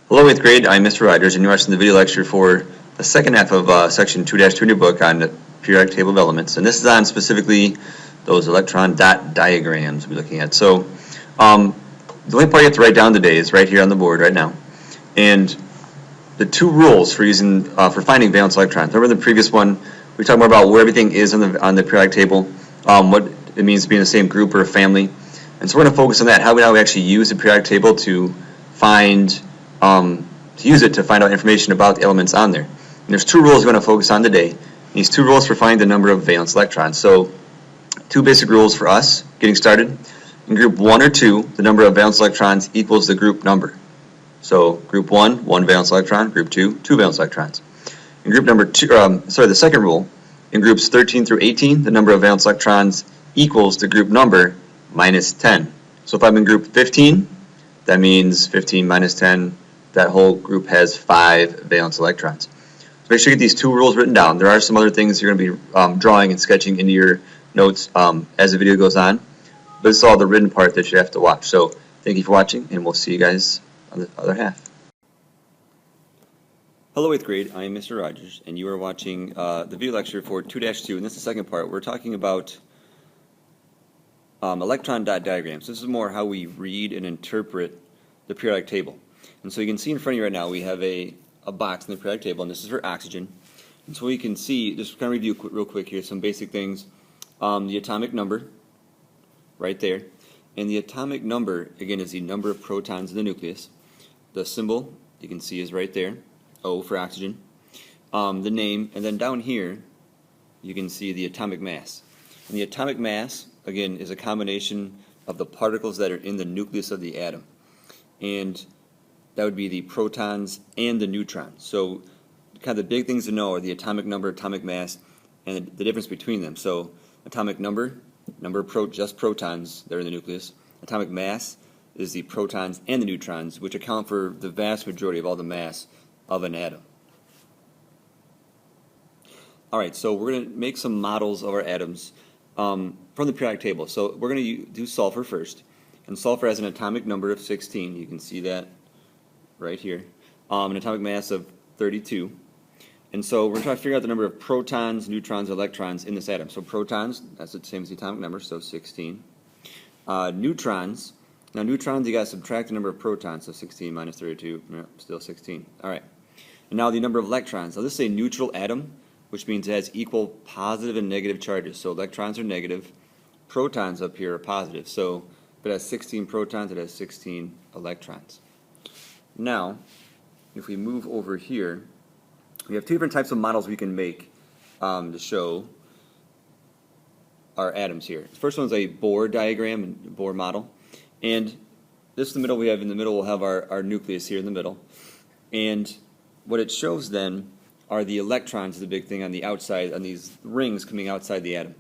Hello 8th grade, I'm Mr. Rogers and you're watching the video lecture for the second half of section 2-2 in your book on the periodic table of elements. And this is on specifically those electron dot diagrams we're looking at. So the only part you have to write down today is right here on the board right now. And the two rules for using for finding valence electrons. Remember the previous one, we talked more about where everything is on the periodic table, what it means to be in the same group or a family. And so we're going to focus on that, how we actually use the periodic table to find to use it to find out information about the elements on there. And there's two rules we're going to focus on today. These two rules for finding the number of valence electrons. So two basic rules for us getting started. In group 1 or 2, the number of valence electrons equals the group number. So group 1, 1 valence electron. Group 2, 2 valence electrons. In group number 2, the second rule, in groups 13 through 18, the number of valence electrons equals the group number minus 10. So if I'm in group 15, that means 15 minus 10, that whole group has 5 valence electrons. So make sure you get these two rules written down. There are some other things you're going to be drawing and sketching into your notes as the video goes on. But this is all the written part that you have to watch. So thank you for watching, and we'll see you guys on the other half. Hello 8th grade, I am Mr. Rogers, and you are watching the video lecture for 2-2, and this is the second part. We're talking about electron dot diagrams. This is more how we read and interpret the periodic table. And so you can see in front of you right now we have a box in the periodic table, and this is for oxygen. And so we can see, just kind of review real quick here, some basic things. The atomic number, right there. And the atomic number, again, is the number of protons in the nucleus. The symbol, you can see, is right there, O for oxygen. The name, and then down here, you can see the atomic mass. And the atomic mass, again, is a combination of the particles that are in the nucleus of the atom. And that would be the protons and the neutrons. So kind of the big things to know are the atomic number, atomic mass, and the difference between them. So atomic number of just protons that are in the nucleus. Atomic mass is the protons and the neutrons, which account for the vast majority of all the mass of an atom. All right, so we're going to make some models of our atoms from the periodic table. So we're going to do sulfur first. And sulfur has an atomic number of 16. You can see that right here. An atomic mass of 32. And so we're trying to figure out the number of protons, neutrons, electrons in this atom. So protons, that's the same as the atomic number, so 16. Neutrons, now neutrons, you got to subtract the number of protons, so 16 minus 32, still 16. All right. And now the number of electrons. Now this is a neutral atom, which means it has equal positive and negative charges. So electrons are negative, protons up here are positive. So if it has 16 protons, it has 16 electrons. Now, if we move over here, we have two different types of models we can make to show our atoms here. The first one is a Bohr diagram, Bohr model. And this is the middle we have. In the middle we'll have our nucleus here in the middle. And what it shows then are the electrons, the big thing on the outside, on these rings coming outside the atom.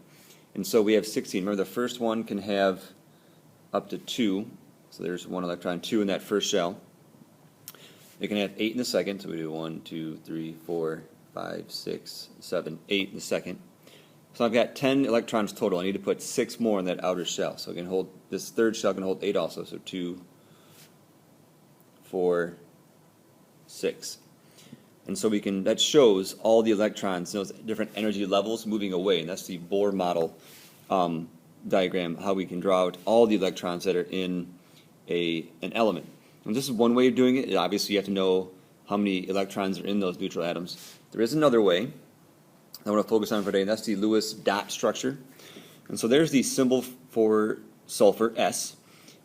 And so we have 16. Remember, the first one can have up to 2. So there's one electron, 2 in that first shell. It can have 8 in the second, so we do 1, 2, 3, 4, 5, 6, 7, 8 in the second. So I've got 10 electrons total. I need to put 6 more in that outer shell. So I can hold, this third shell can hold 8 also, so 2, 4, 6. And so we can, that shows all the electrons, those different energy levels moving away, and that's the Bohr model diagram, how we can draw out all the electrons that are in an element. And this is one way of doing it. Obviously, you have to know how many electrons are in those neutral atoms. There is another way I want to focus on for today, and that's the Lewis dot structure. And so there's the symbol for sulfur, S.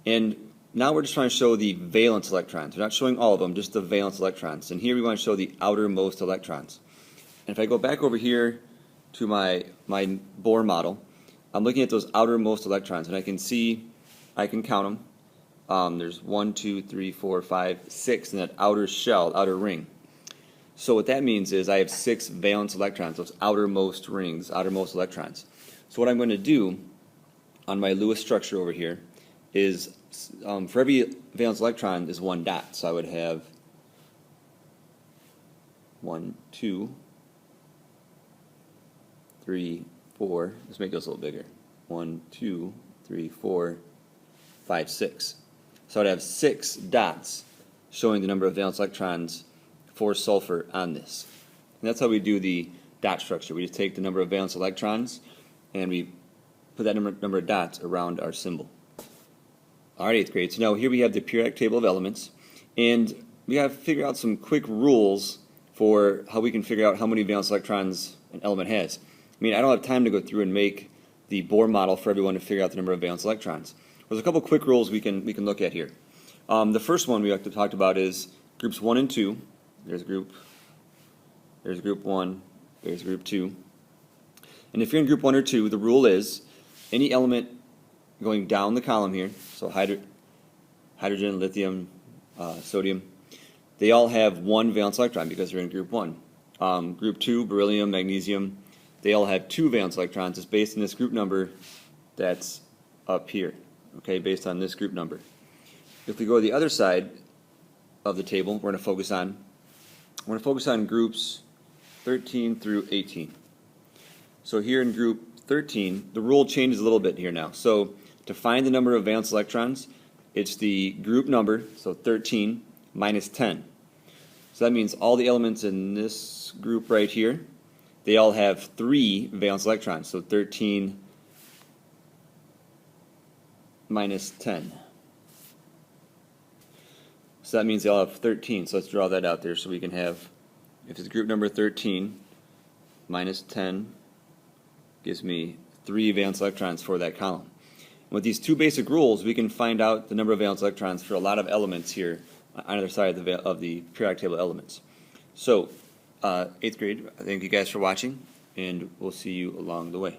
And now we're just trying to show the valence electrons. We're not showing all of them, just the valence electrons. And here we want to show the outermost electrons. And if I go back over here to my Bohr model, I'm looking at those outermost electrons, and I can see, I can count them. There's 1, 2, 3, 4, 5, 6 in that outer shell, outer ring. So what that means is I have 6 valence electrons, those outermost rings, outermost electrons. So what I'm going to do on my Lewis structure over here is for every valence electron is 1 dot. So I would have 1, 2, 3, 4. Let's make this a little bigger. 1, 2, 3, 4, 5, 6. So I'd have 6 dots showing the number of valence electrons for sulfur on this. And that's how we do the dot structure. We just take the number of valence electrons and we put that number of dots around our symbol. All right, 8th grade. So now here we have the periodic table of elements, and we have to figure out some quick rules for how we can figure out how many valence electrons an element has. I mean, I don't have time to go through and make the Bohr model for everyone to figure out the number of valence electrons. There's a couple quick rules we can look at here. The first one we like to talk about is groups 1 and 2. There's group 1, there's group 2. And if you're in group 1 or 2, the rule is any element going down the column here, so hydrogen, lithium, sodium, they all have one valence electron because they're in group 1. Group 2, beryllium, magnesium, they all have 2 valence electrons. It's based on this group number that's up here, okay, based on this group number. If we go to the other side of the table, we're going to focus on groups 13 through 18. So here in group 13, the rule changes a little bit here now. So to find the number of valence electrons, it's the group number, so 13, minus 10. So that means all the elements in this group right here, they all have 3 valence electrons, so 13 minus 10. So that means they all have 13, so let's draw that out there so we can have, if it's group number 13, minus 10 gives me 3 valence electrons for that column. With these 2 basic rules, we can find out the number of valence electrons for a lot of elements here on either side of the periodic table elements. So, 8th grade, thank you guys for watching, and we'll see you along the way.